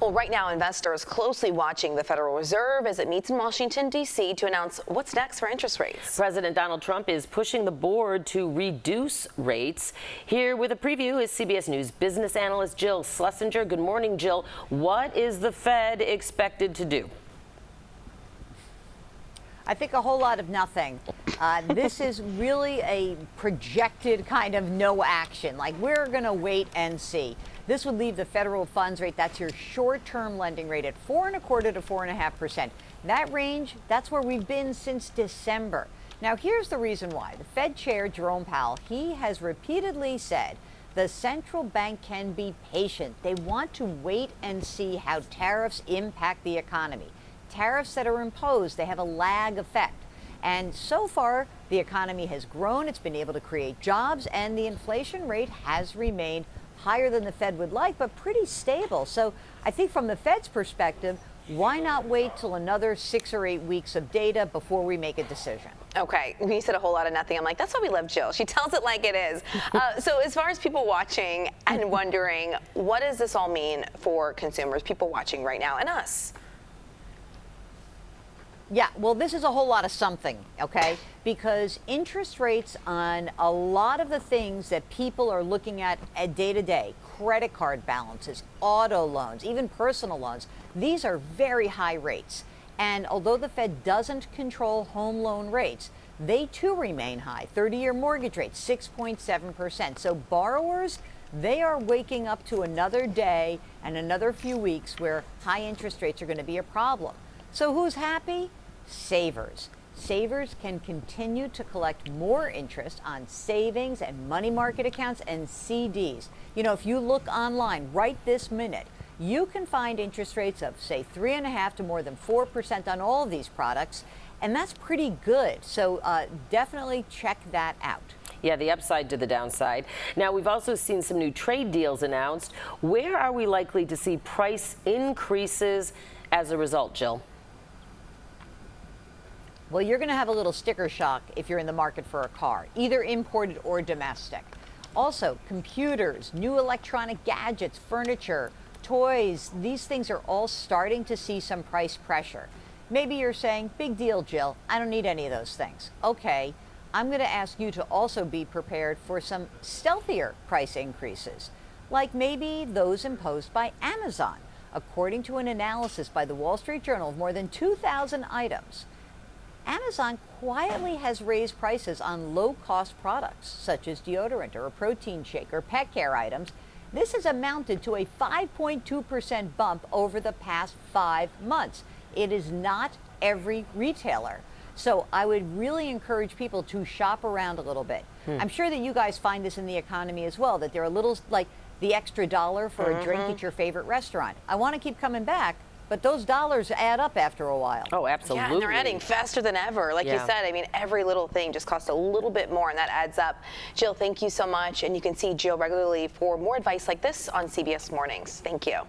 Well, right now, investors closely watching the Federal Reserve as it meets in Washington, D.C. to announce what's next for interest rates. President Donald Trump is pushing the board to reduce rates. Here with a preview is CBS News business analyst Jill Schlesinger. Good morning, Jill. What is the Fed expected to do? I think a whole lot of nothing. This is really a projected kind of no action. Like, we're going to wait and see. This would leave the federal funds rate, that's your short-term lending rate, at 4.25% to 4.5%. That range, that's where we've been since December. Now, here's the reason why. The Fed chair, Jerome Powell, he has repeatedly said the central bank can be patient. They want to wait and see how tariffs impact the economy. Tariffs that are imposed, they have a lag effect. And so far, the economy has grown, it's been able to create jobs, and the inflation rate has remained higher than the Fed would like, but pretty stable. So I think from the Fed's perspective, why not wait till another 6 or 8 weeks of data before we make a decision? Okay, when you said a whole lot of nothing, I'm like, that's why we love Jill. She tells it like it is. So as far as people watching and wondering, what does this all mean for consumers, people watching right now, and us? Yeah, well, this is a whole lot of something, okay? Because interest rates on a lot of the things that people are looking at day to day, credit card balances, auto loans, even personal loans, these are very high rates. And although the Fed doesn't control home loan rates, they too remain high. 30-year mortgage rates, 6.7%. So borrowers, they are waking up to another day and another few weeks where high interest rates are going to be a problem. So who's happy? Savers. Savers can continue to collect more interest on savings and money market accounts and CDs. You know, if you look online right this minute, you can find interest rates of, say, 3.5% to more than 4% on all of these products, and that's pretty good. So definitely check that out. Yeah, the upside to the downside. Now, we've also seen some new trade deals announced. Where are we likely to see price increases as a result, Jill? Well, you're going to have a little sticker shock if you're in the market for a car, either imported or domestic. Also, computers, new electronic gadgets, furniture, toys, these things are all starting to see some price pressure. Maybe you're saying, big deal, Jill, I don't need any of those things. Okay, I'm going to ask you to also be prepared for some stealthier price increases, like maybe those imposed by Amazon. According to an analysis by the Wall Street Journal of more than 2,000 items, Amazon quietly has raised prices on low-cost products, such as deodorant or a protein shake or pet care items. This has amounted to a 5.2% bump over the past 5 months. It is not every retailer. So I would really encourage people to shop around a little bit. I'm sure that you guys find this in the economy as well, that there are little, like the extra dollar for a drink at your favorite restaurant. I want to keep coming back, but those dollars add up after a while. Oh, absolutely. Yeah, and they're adding faster than ever. Like you said, I mean, every little thing just costs a little bit more, and that adds up. Jill, thank you so much. And you can see Jill regularly for more advice like this on CBS Mornings. Thank you.